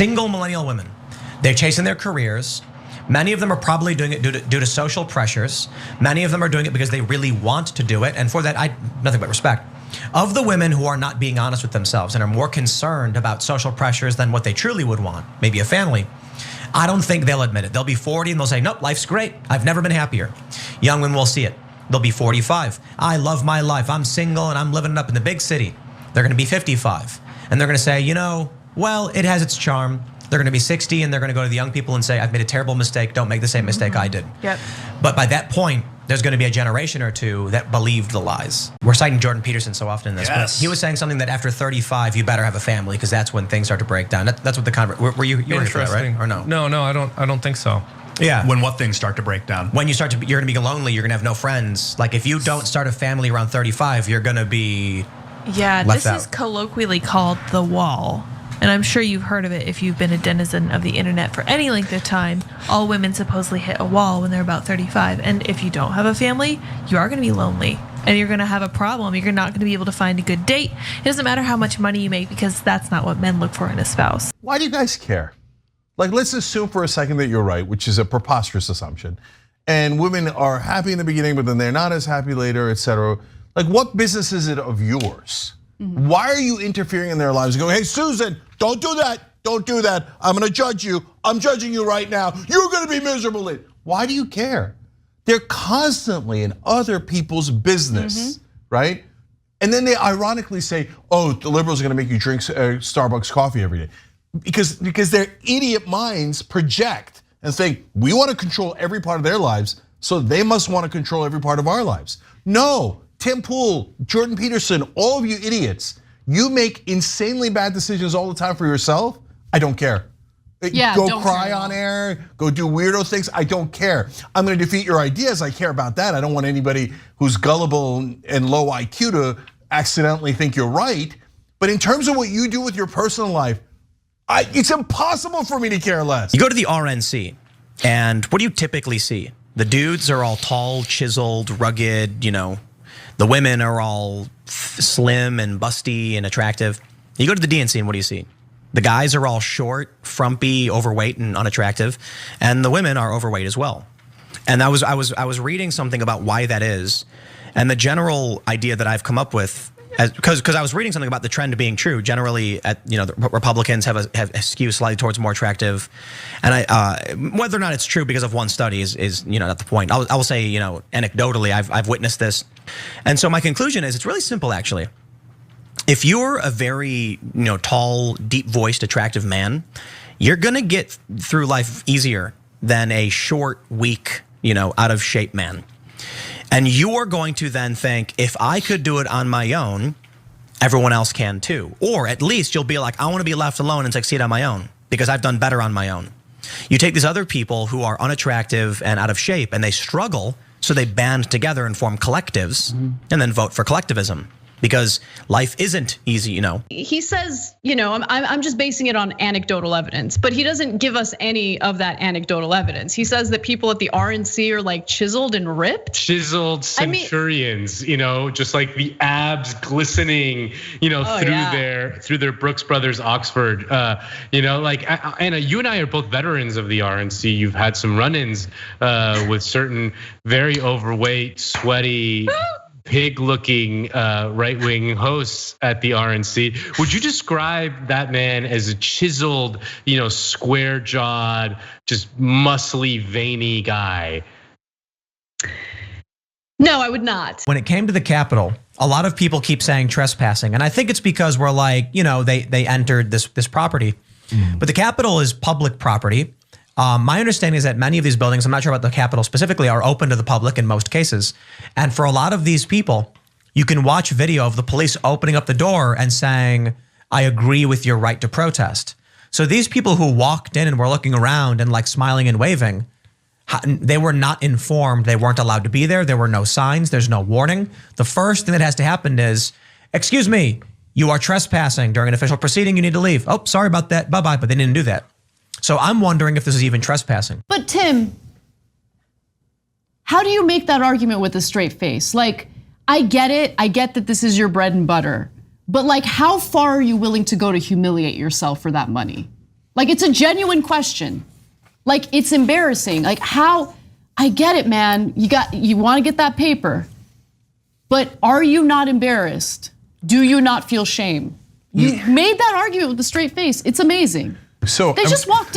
Single millennial women. They're chasing their careers. Many of them are probably doing it due to social pressures. Many of them are doing it because they really want to do it. And for that, I nothing but respect. Of the women who are not being honest with themselves and are more concerned about social pressures than what they truly would want, maybe a family, I don't think they'll admit it. They'll be 40 and they'll say, nope, life's great. I've never been happier. Young women will see it. They'll be 45. I love my life. I'm single and I'm living it up in the big city. They're gonna be 55. And they're gonna say, you know, well, it has its charm. They're gonna be 60 and they're gonna go to the young people and say, I've made a terrible mistake. Don't make the same mistake I did. Yep. But by that point, there's gonna be a generation or two that believed the lies. We're citing Jordan Peterson so often in this, but he was saying something that after 35, you better have a family because that's when things start to break down. That's what the conversation, were you here for that, right? Or no? No, I don't think so. Yeah. When what things start to break down? When you start to, you're gonna be lonely, you're gonna have no friends. Like if you don't start a family around 35, you're gonna be left out. This is colloquially called the wall. And I'm sure you've heard of it if you've been a denizen of the internet for any length of time. All women supposedly hit a wall when they're about 35. And if you don't have a family, you are gonna be lonely. And you're gonna have a problem. You're not gonna be able to find a good date. It doesn't matter how much money you make because that's not what men look for in a spouse. Why do you guys care? Like, let's assume for a second that you're right, which is a preposterous assumption. And women are happy in the beginning, but then they're not as happy later, etc. Like, what business is it of yours? Why are you interfering in their lives? Going, hey, Susan, don't do that. Don't do that. I'm gonna judge you. I'm judging you right now. You're gonna be miserable. Why do you care? They're constantly in other people's business, right? And then they ironically say, oh, the liberals are gonna make you drink Starbucks coffee every day. Because their idiot minds project and think, we wanna control every part of their lives, so they must wanna control every part of our lives. No. Tim Pool, Jordan Peterson, all of you idiots, you make insanely bad decisions all the time for yourself. I don't care. Yeah, go cry on air, go do weirdo things. I don't care. I'm gonna defeat your ideas. I care about that. I don't want anybody who's gullible and low IQ to accidentally think you're right. But in terms of what you do with your personal life, it's impossible for me to care less. You go to the RNC, and what do you typically see? The dudes are all tall, chiseled, rugged, you know. The women are all slim and busty and attractive. You go to the DNC and what do you see? The guys are all short, frumpy, overweight, and unattractive, and the women are overweight as well. And I was reading something about why that is, and the general idea that I've come up with, because I was reading something about the trend being true. Generally, the Republicans have a skew slightly towards more attractive, and whether or not it's true because of one study is not the point. I will say anecdotally I've witnessed this, and so my conclusion is it's really simple actually. If you're a very tall, deep-voiced, attractive man, you're gonna get through life easier than a short, weak, out of shape man. And you're going to then think, if I could do it on my own, everyone else can too. Or at least you'll be like, I want to be left alone and succeed on my own because I've done better on my own. You take these other people who are unattractive and out of shape and they struggle, so they band together and form collectives and then vote for collectivism. Because life isn't easy, He says, I'm just basing it on anecdotal evidence, but he doesn't give us any of that anecdotal evidence. He says that people at the RNC are like chiseled and ripped. Chiseled centurions, just like the abs glistening, through their Brooks Brothers Oxford. Anna, you and I are both veterans of the RNC. You've had some run-ins with certain very overweight, sweaty, pig-looking right-wing hosts at the RNC. Would you describe that man as a chiseled, square-jawed, just muscly, veiny guy? No, I would not. When it came to the Capitol, a lot of people keep saying trespassing, and I think it's because we're like, they entered this property, but the Capitol is public property. My understanding is that many of these buildings, I'm not sure about the Capitol specifically, are open to the public in most cases. And for a lot of these people, you can watch video of the police opening up the door and saying, I agree with your right to protest. So these people who walked in and were looking around and like smiling and waving, they were not informed. They weren't allowed to be there. There were no signs. There's no warning. The first thing that has to happen is, excuse me, you are trespassing during an official proceeding. You need to leave. Oh, sorry about that. Bye-bye. But they didn't do that. So I'm wondering if this is even trespassing. But Tim, how do you make that argument with a straight face? Like, I get it. I get that this is your bread and butter. But like, how far are you willing to go to humiliate yourself for that money? Like, it's a genuine question. Like, it's embarrassing. Like, how? I get it, man. You want to get that paper, but are you not embarrassed? Do you not feel shame? You made that argument with a straight face. It's amazing. So they just walked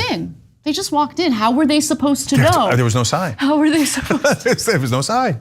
in. How were they supposed to know? There was no sign. How were they supposed to? There was no sign.